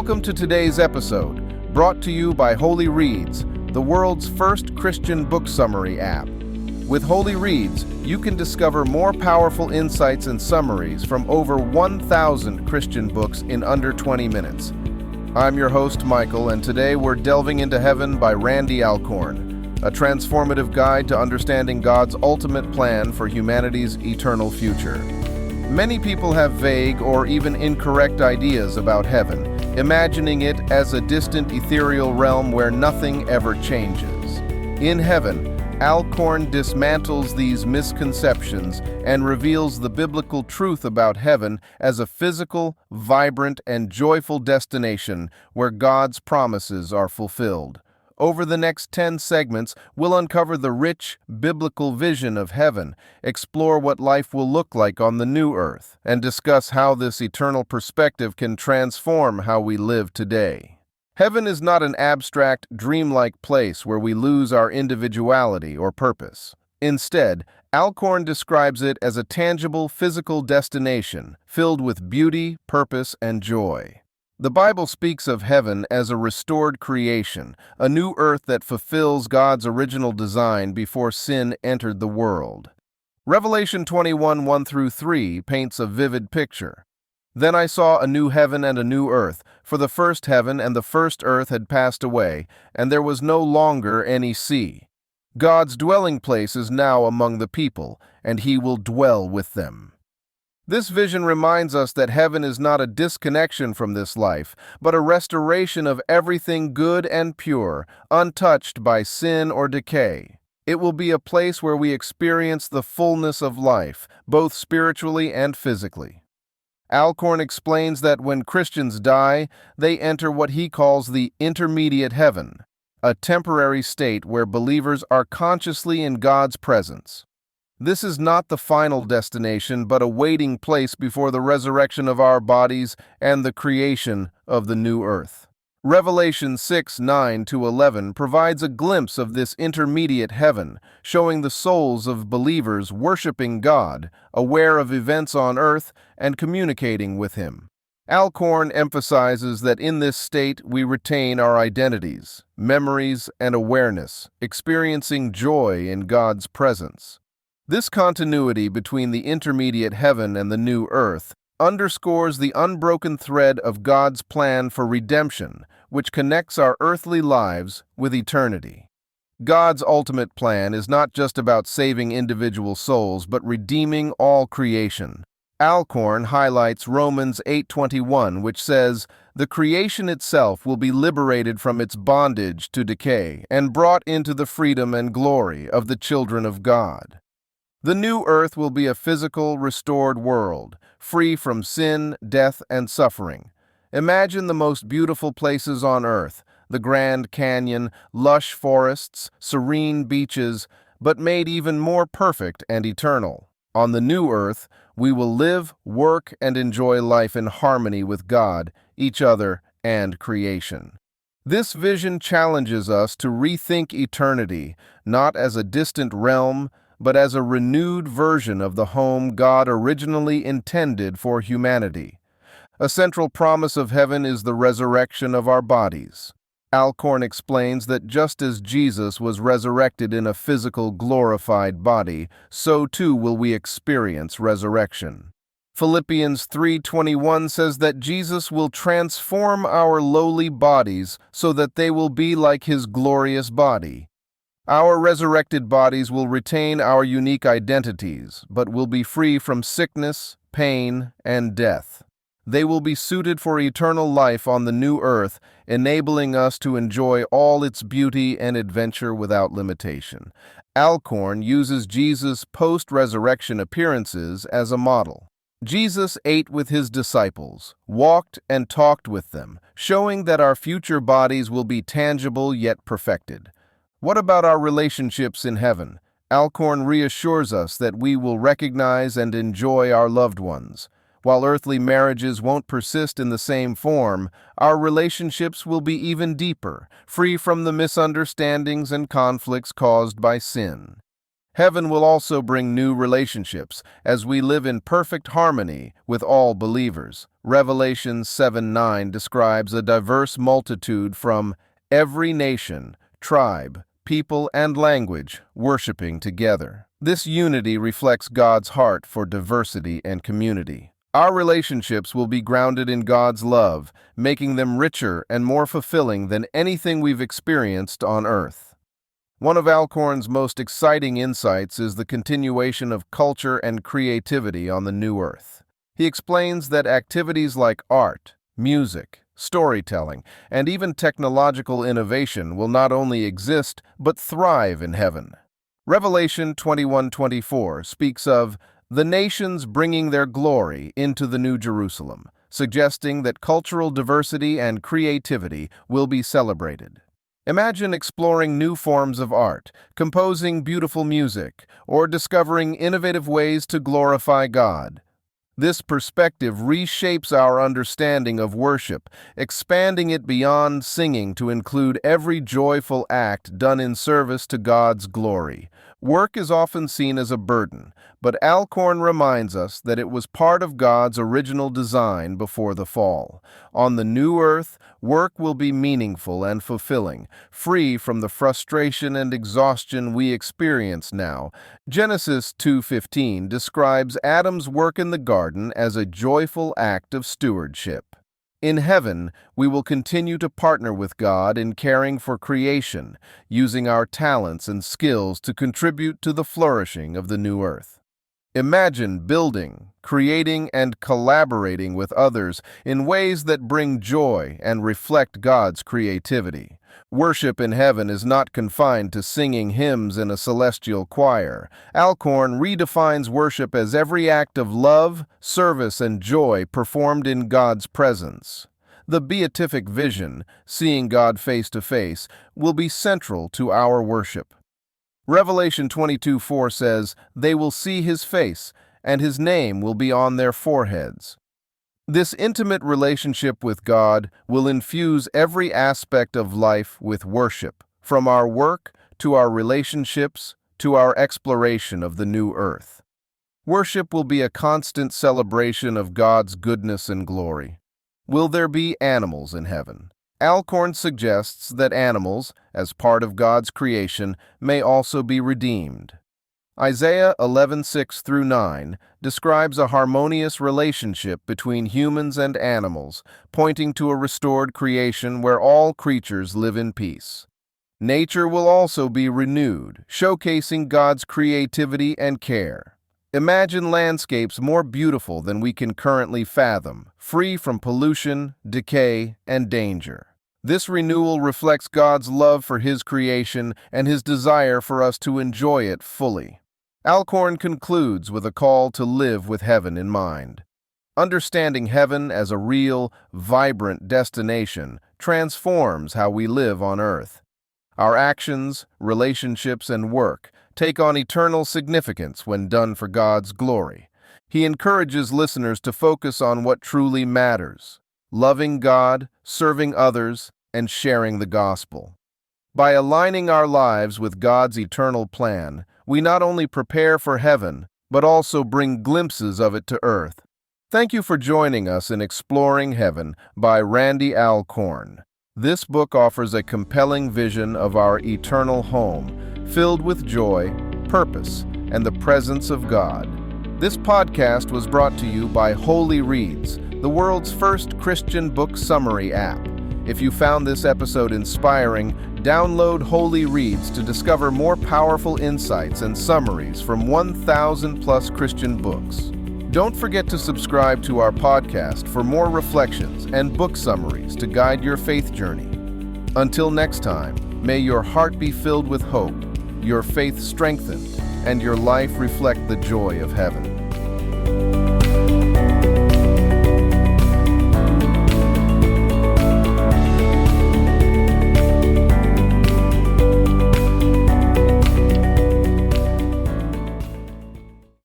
Welcome to today's episode, brought to you by Holy Reads, the world's first Christian book summary app. With Holy Reads, you can discover more powerful insights and summaries from over 1,000 Christian books in under 20 minutes. I'm your host, Michael, and today we're delving into Heaven by Randy Alcorn, a transformative guide to understanding God's ultimate plan for humanity's eternal future. Many people have vague or even incorrect ideas about heaven, imagining it as a distant ethereal realm where nothing ever changes. In Heaven, Alcorn dismantles these misconceptions and reveals the biblical truth about heaven as a physical, vibrant, and joyful destination where God's promises are fulfilled. Over the next 10 segments, we'll uncover the rich, biblical vision of heaven, explore what life will look like on the new earth, and discuss how this eternal perspective can transform how we live today. Heaven is not an abstract, dreamlike place where we lose our individuality or purpose. Instead, Alcorn describes it as a tangible, physical destination filled with beauty, purpose, and joy. The Bible speaks of heaven as a restored creation, a new earth that fulfills God's original design before sin entered the world. Revelation 21, 1-3 paints a vivid picture. Then I saw a new heaven and a new earth, for the first heaven and the first earth had passed away, and there was no longer any sea. God's dwelling place is now among the people, and he will dwell with them. This vision reminds us that heaven is not a disconnection from this life, but a restoration of everything good and pure, untouched by sin or decay. It will be a place where we experience the fullness of life, both spiritually and physically. Alcorn explains that when Christians die, they enter what he calls the intermediate heaven, a temporary state where believers are consciously in God's presence. This is not the final destination, but a waiting place before the resurrection of our bodies and the creation of the new earth. Revelation 6, 9-11 provides a glimpse of this intermediate heaven, showing the souls of believers worshiping God, aware of events on earth, and communicating with Him. Alcorn emphasizes that in this state we retain our identities, memories, and awareness, experiencing joy in God's presence. This continuity between the intermediate heaven and the new earth underscores the unbroken thread of God's plan for redemption, which connects our earthly lives with eternity. God's ultimate plan is not just about saving individual souls, but redeeming all creation. Alcorn highlights Romans 8:21, which says, "The creation itself will be liberated from its bondage to decay and brought into the freedom and glory of the children of God." The new earth will be a physical, restored world, free from sin, death, and suffering. Imagine the most beautiful places on earth, the Grand Canyon, lush forests, serene beaches, but made even more perfect and eternal. On the new earth, we will live, work, and enjoy life in harmony with God, each other, and creation. This vision challenges us to rethink eternity, not as a distant realm, but as a renewed version of the home God originally intended for humanity. A central promise of heaven is the resurrection of our bodies. Alcorn explains that just as Jesus was resurrected in a physical, glorified body, so too will we experience resurrection. Philippians 3:21 says that Jesus will transform our lowly bodies so that they will be like his glorious body. Our resurrected bodies will retain our unique identities, but will be free from sickness, pain, and death. They will be suited for eternal life on the new earth, enabling us to enjoy all its beauty and adventure without limitation. Alcorn uses Jesus' post-resurrection appearances as a model. Jesus ate with his disciples, walked and talked with them, showing that our future bodies will be tangible yet perfected. What about our relationships in heaven? Alcorn reassures us that we will recognize and enjoy our loved ones. While earthly marriages won't persist in the same form, our relationships will be even deeper, free from the misunderstandings and conflicts caused by sin. Heaven will also bring new relationships as we live in perfect harmony with all believers. Revelation 7:9 describes a diverse multitude from every nation, tribe, people, and language worshiping together. This unity reflects God's heart for diversity and community. Our relationships will be grounded in God's love, making them richer and more fulfilling than anything we've experienced on earth. One of Alcorn's most exciting insights is the continuation of culture and creativity on the new earth. He explains that activities like art, music, storytelling, and even technological innovation will not only exist but thrive in heaven. Revelation 21:24 speaks of the nations bringing their glory into the New Jerusalem, suggesting that cultural diversity and creativity will be celebrated. Imagine exploring new forms of art, composing beautiful music, or discovering innovative ways to glorify God. This perspective reshapes our understanding of worship, expanding it beyond singing to include every joyful act done in service to God's glory. Work is often seen as a burden, but Alcorn reminds us that it was part of God's original design before the fall. On the new earth, work will be meaningful and fulfilling, free from the frustration and exhaustion we experience now. Genesis 2:15 describes Adam's work in the garden as a joyful act of stewardship. In heaven, we will continue to partner with God in caring for creation, using our talents and skills to contribute to the flourishing of the new earth. Imagine building, creating, and collaborating with others in ways that bring joy and reflect God's creativity. Worship in heaven is not confined to singing hymns in a celestial choir. Alcorn redefines worship as every act of love, service, and joy performed in God's presence. The beatific vision, seeing God face to face, will be central to our worship. Revelation 22:4 says, "They will see his face, and his name will be on their foreheads." This intimate relationship with God will infuse every aspect of life with worship, from our work to our relationships to our exploration of the new earth. Worship will be a constant celebration of God's goodness and glory. Will there be animals in heaven? Alcorn suggests that animals, as part of God's creation, may also be redeemed. Isaiah 11:6-9 describes a harmonious relationship between humans and animals, pointing to a restored creation where all creatures live in peace. Nature will also be renewed, showcasing God's creativity and care. Imagine landscapes more beautiful than we can currently fathom, free from pollution, decay, and danger. This renewal reflects God's love for His creation and His desire for us to enjoy it fully. Alcorn concludes with a call to live with heaven in mind. Understanding heaven as a real, vibrant destination transforms how we live on earth. Our actions, relationships, and work take on eternal significance when done for God's glory. He encourages listeners to focus on what truly matters: loving God, serving others, and sharing the gospel. By aligning our lives with God's eternal plan, we not only prepare for heaven, but also bring glimpses of it to earth. Thank you for joining us in Exploring Heaven by Randy Alcorn. This book offers a compelling vision of our eternal home, filled with joy, purpose, and the presence of God. This podcast was brought to you by Holy Reads, the world's first Christian book summary app. If you found this episode inspiring, download Holy Reads to discover more powerful insights and summaries from 1,000+ Christian books. Don't forget to subscribe to our podcast for more reflections and book summaries to guide your faith journey. Until next time, may your heart be filled with hope, your faith strengthened, and your life reflect the joy of heaven.